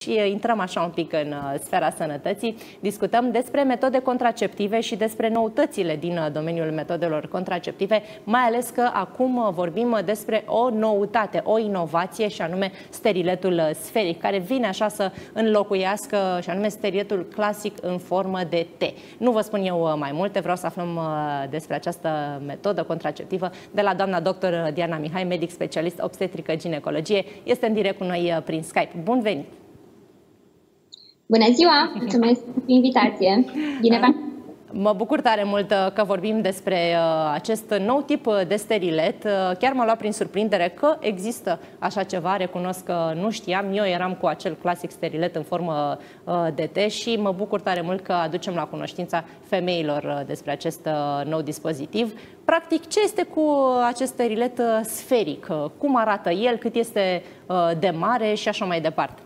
Și intrăm așa un pic în sfera sănătății. Discutăm despre metode contraceptive și despre noutățile din domeniul metodelor contraceptive, mai ales că acum vorbim despre o noutate, o inovație, și anume steriletul sferic, care vine așa să înlocuiască, și anume steriletul clasic în formă de T. Nu vă spun eu mai multe, vreau să aflăm despre această metodă contraceptivă de la doamna doctor Diana Mihai, medic specialist obstetrică-ginecologie. Este în direct cu noi prin Skype. Bun venit! Bună ziua! Mulțumesc pentru invitație! Bine v-am... Mă bucur tare mult că vorbim despre acest nou tip de sterilet. Chiar m-a luat prin surprindere că există așa ceva, recunosc că nu știam. Eu eram cu acel clasic sterilet în formă de T și mă bucur tare mult că aducem la cunoștința femeilor despre acest nou dispozitiv. Practic, ce este cu acest sterilet sferic? Cum arată el? Cât este de mare și așa mai departe?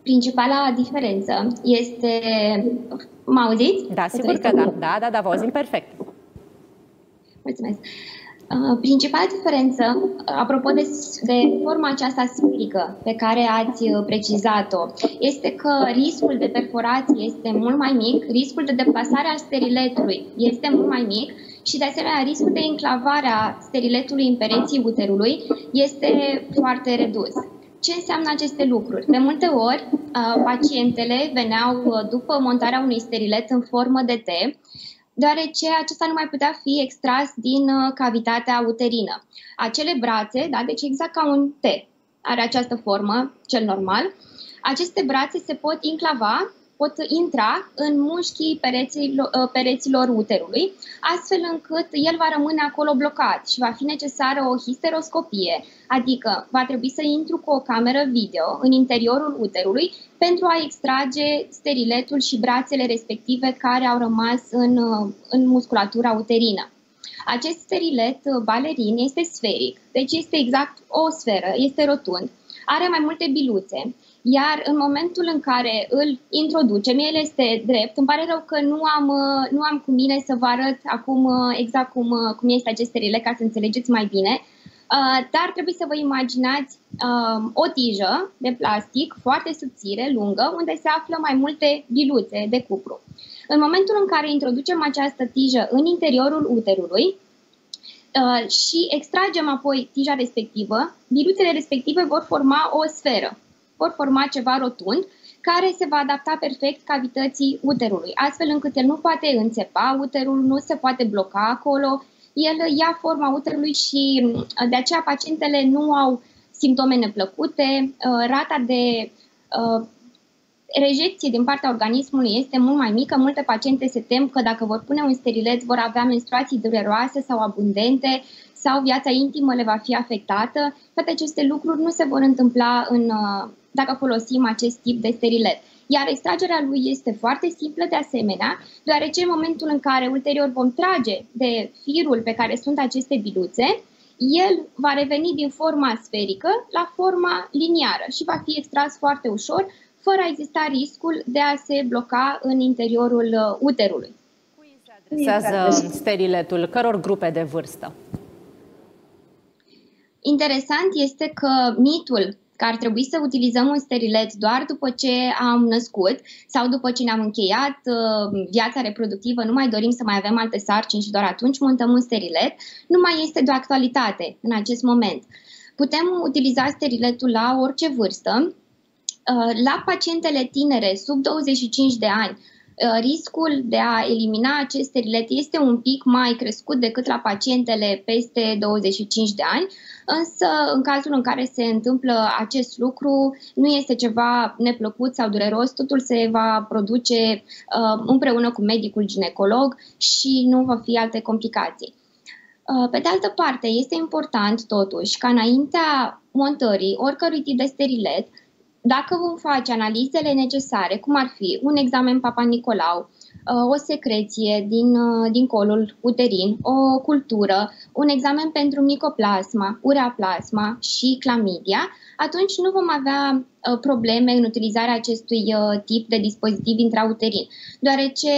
Principala diferență este... Mă auziți? Da, sigur că da. Da, vă auzim perfect. Mulțumesc. Principala diferență, apropo de forma aceasta sferică pe care ați precizat-o, este că riscul de perforație este mult mai mic, riscul de deplasare a steriletului este mult mai mic și, de asemenea, riscul de enclavare a steriletului în pereții uterului este foarte redus. Ce înseamnă aceste lucruri? De multe ori, pacientele veneau după montarea unui sterilet în formă de T, deoarece acesta nu mai putea fi extras din cavitatea uterină. Acele brațe, da, deci exact ca un T, are această formă, cel normal, aceste brațe se pot enclava, pot intra în mușchii pereților uterului, astfel încât el va rămâne acolo blocat și va fi necesară o histeroscopie, adică va trebui să intru cu o cameră video în interiorul uterului pentru a extrage steriletul și brațele respective care au rămas în musculatura uterină. Acest sterilet balerin este sferic, deci este exact o sferă, este rotund, are mai multe biluțe. Iar în momentul în care îl introducem, el este drept, îmi pare rău că nu am cu mine să vă arăt acum exact cum este acest sterilet ca să înțelegeți mai bine, dar trebuie să vă imaginați o tijă de plastic foarte subțire, lungă, unde se află mai multe biluțe de cupru. În momentul în care introducem această tijă în interiorul uterului și extragem apoi tija respectivă, biluțele respective vor forma o sferă. Vor forma ceva rotund care se va adapta perfect cavității uterului, astfel încât el nu poate înțepa uterul, nu se poate bloca acolo, el ia forma uterului și de aceea pacientele nu au simptome neplăcute, rata de rejecție din partea organismului este mult mai mică. Multe paciente se tem că dacă vor pune un sterilet vor avea menstruații dureroase sau abundente sau viața intimă le va fi afectată. Toate aceste lucruri nu se vor întâmpla dacă folosim acest tip de sterilet. Iar extragerea lui este foarte simplă de asemenea, deoarece în momentul în care ulterior vom trage de firul pe care sunt aceste biluțe, el va reveni din forma sferică la forma liniară și va fi extras foarte ușor, fără a exista riscul de a se bloca în interiorul uterului. Cui se adresează steriletul? Căror grupe de vârstă? Interesant este că mitul că ar trebui să utilizăm un sterilet doar după ce am născut sau după ce ne-am încheiat viața reproductivă, nu mai dorim să mai avem alte sarcini și doar atunci montăm un sterilet, nu mai este de actualitate în acest moment. Putem utiliza steriletul la orice vârstă. La pacientele tinere, sub 25 de ani, riscul de a elimina acest sterilet este un pic mai crescut decât la pacientele peste 25 de ani, însă în cazul în care se întâmplă acest lucru nu este ceva neplăcut sau dureros, totul se va produce împreună cu medicul ginecolog și nu va fi alte complicații. Pe de altă parte, este important totuși ca înaintea montării oricărui tip de sterilet, dacă vom face analizele necesare, cum ar fi un examen Papa Nicolau, o secreție din colul uterin, o cultură, un examen pentru micoplasma, ureaplasma și clamidia, atunci nu vom avea probleme în utilizarea acestui tip de dispozitiv intrauterin, deoarece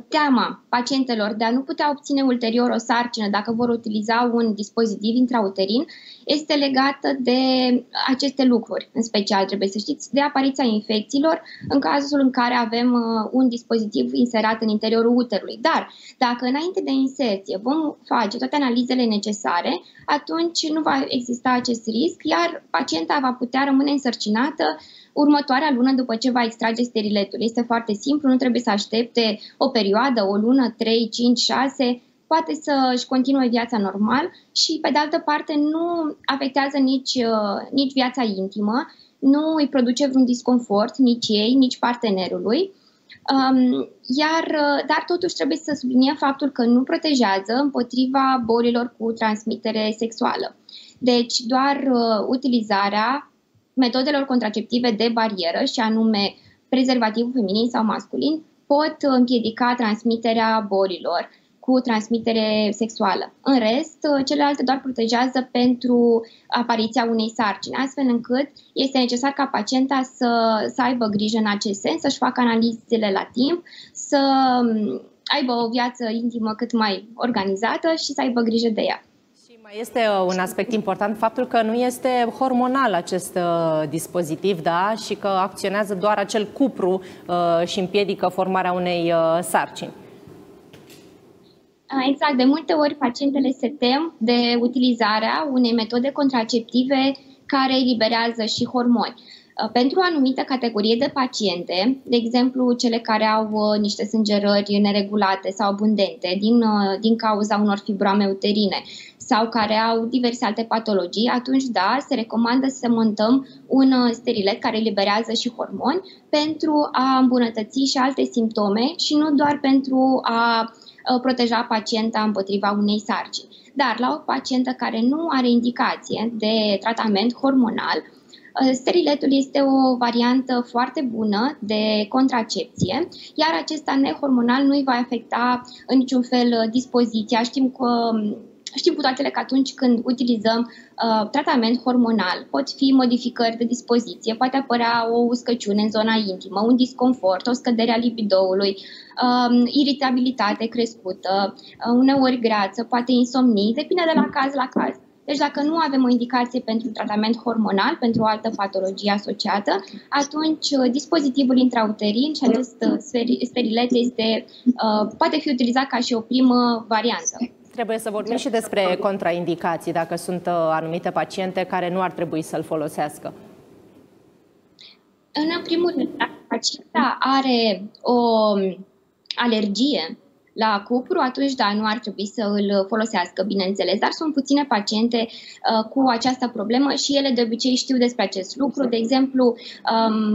teama pacientelor de a nu putea obține ulterior o sarcină dacă vor utiliza un dispozitiv intrauterin este legată de aceste lucruri, în special, trebuie să știți, de apariția infecțiilor în cazul în care avem un dispozitiv inserat în interiorul uterului. Dar dacă înainte de inserție vom face toate analizele necesare, atunci nu va exista acest risc, iar pacienta va putea rămâne însărcinată următoarea lună după ce va extrage steriletul. Este foarte simplu, nu trebuie să aștepte o perioadă, o lună, 3, 5, 6, poate să-și continue viața normal și, pe de altă parte, nu afectează nici viața intimă, nu îi produce vreun disconfort, nici ei, nici partenerului. Dar totuși trebuie să subliniem faptul că nu protejează împotriva bolilor cu transmitere sexuală. Deci doar utilizarea metodelor contraceptive de barieră, și anume prezervativul feminin sau masculin, pot împiedica transmiterea bolilor cu transmitere sexuală. În rest, celelalte doar protejează pentru apariția unei sarcini, astfel încât este necesar ca pacienta să aibă grijă în acest sens, să-și facă analizele la timp, să aibă o viață intimă cât mai organizată și să aibă grijă de ea. Mai este un aspect important, faptul că nu este hormonal acest dispozitiv, da? Și că acționează doar acel cupru și împiedică formarea unei sarcini. Exact, de multe ori pacientele se tem de utilizarea unei metode contraceptive care eliberează și hormoni. Pentru o anumită categorie de paciente, de exemplu cele care au niște sângerări neregulate sau abundente din cauza unor fibroame uterine sau care au diverse alte patologii, atunci da, se recomandă să montăm un sterilet care eliberează și hormoni pentru a îmbunătăți și alte simptome și nu doar pentru a proteja pacienta împotriva unei sarcini. Dar la o pacientă care nu are indicație de tratament hormonal, steriletul este o variantă foarte bună de contracepție, iar acesta nehormonal nu îi va afecta în niciun fel dispoziția. Știm cu toatele că atunci când utilizăm tratament hormonal pot fi modificări de dispoziție, poate apărea o uscăciune în zona intimă, un disconfort, o scădere a libidoului, iritabilitate crescută, uneori greață, poate insomnii, depinde de la caz la caz. Deci dacă nu avem o indicație pentru tratament hormonal, pentru o altă patologie asociată, atunci dispozitivul intrauterin și acest sterilet poate fi utilizat ca și o primă variantă. Trebuie să vorbim și despre contraindicații, dacă sunt anumite paciente care nu ar trebui să-l folosească. În primul rând, dacă pacienta are o alergie la cupru, atunci da, nu ar trebui să îl folosească, bineînțeles, dar sunt puține paciente cu această problemă și ele de obicei știu despre acest lucru. De exemplu,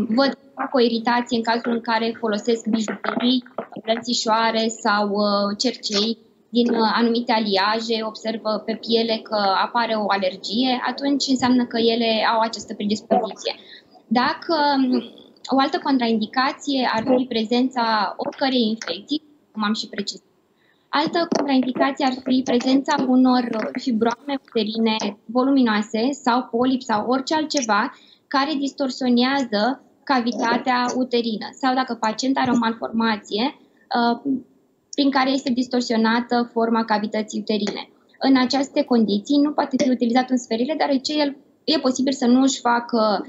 văd că fac o iritație în cazul în care folosesc bijuterii, lănțișoare sau cercei din anumite aliaje, observă pe piele că apare o alergie, atunci înseamnă că ele au această predispoziție. Dacă o altă contraindicație ar fi prezența oricărei infecții, cum am și precizat. Altă contraindicație ar fi prezența unor fibroame uterine voluminoase sau polip sau orice altceva care distorsionează cavitatea uterină sau dacă pacienta are o malformație prin care este distorsionată forma cavității uterine. În aceste condiții nu poate fi utilizat un sferile, deoarece el e posibil să nu își facă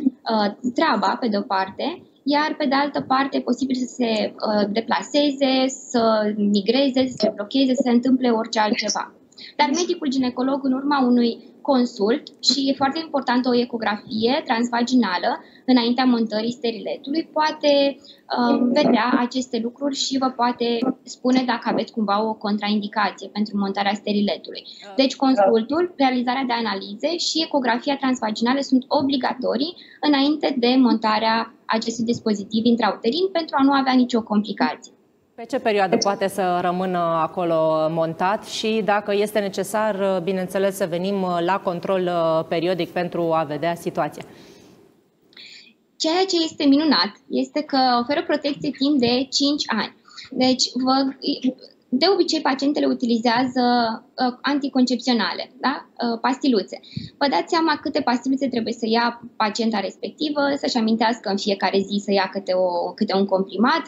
treaba, pe de o parte, iar pe de altă parte e posibil să se deplaseze, să migreze, să se blocheze, să se întâmple orice altceva. Dar medicul ginecolog, în urma unui consult, și e foarte importantă o ecografie transvaginală înaintea montării steriletului, poate vedea aceste lucruri și vă poate spune dacă aveți cumva o contraindicație pentru montarea steriletului. Deci consultul, realizarea de analize și ecografia transvaginală sunt obligatorii înainte de montarea acestui dispozitiv intrauterin pentru a nu avea nicio complicație. Pe ce perioadă poate să rămână acolo montat și dacă este necesar, bineînțeles, să venim la control periodic pentru a vedea situația? Ceea ce este minunat este că oferă protecție timp de 5 ani. Deci De obicei, pacientele utilizează anticoncepționale, da? Pastiluțe. Vă dați seama câte pastiluțe trebuie să ia pacienta respectivă, să-și amintească în fiecare zi să ia câte un comprimat.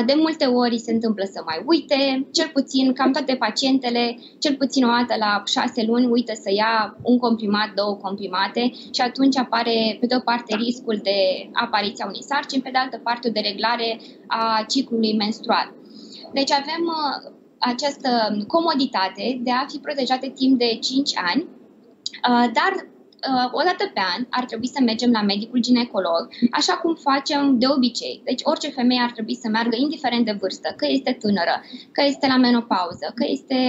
De multe ori se întâmplă să mai uite, cel puțin, cam toate pacientele, cel puțin o dată la 6 luni, uită să ia un comprimat, 2 comprimate și atunci apare, pe de o parte, riscul de apariția unei sarcini, pe de altă parte, o dereglare a ciclului menstrual. Deci avem această comoditate de a fi protejate timp de 5 ani, dar o dată pe an ar trebui să mergem la medicul ginecolog, așa cum facem de obicei. Deci orice femeie ar trebui să meargă, indiferent de vârstă, că este tânără, că este la menopauză, că este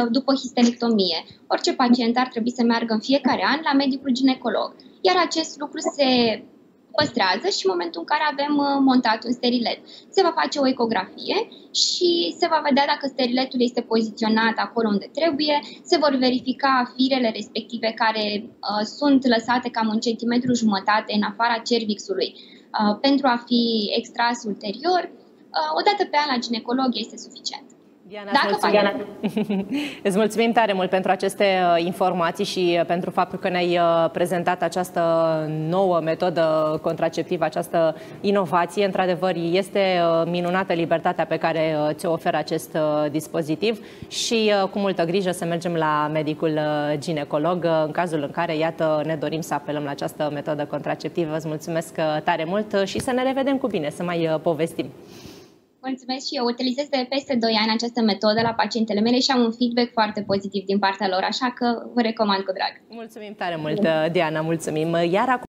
după histerectomie. Orice pacient ar trebui să meargă în fiecare an la medicul ginecolog. Iar acest lucru se păstrează și în momentul în care avem montat un sterilet. Se va face o ecografie și se va vedea dacă steriletul este poziționat acolo unde trebuie, se vor verifica firele respective care sunt lăsate cam 1,5 cm în afara cervixului pentru a fi extras ulterior. O dată pe an la ginecolog este suficient. Diana, îți mulțumim tare mult pentru aceste informații și pentru faptul că ne-ai prezentat această nouă metodă contraceptivă, această inovație. Într-adevăr, este minunată libertatea pe care ți-o oferă acest dispozitiv și cu multă grijă să mergem la medicul ginecolog în cazul în care, iată, ne dorim să apelăm la această metodă contraceptivă. Îți mulțumesc tare mult și să ne revedem cu bine, să mai povestim. Mulțumesc și eu utilizez de peste 2 ani această metodă la pacientele mele și am un feedback foarte pozitiv din partea lor, așa că vă recomand cu drag. Mulțumim tare mult, Diana, mulțumim. Iar acum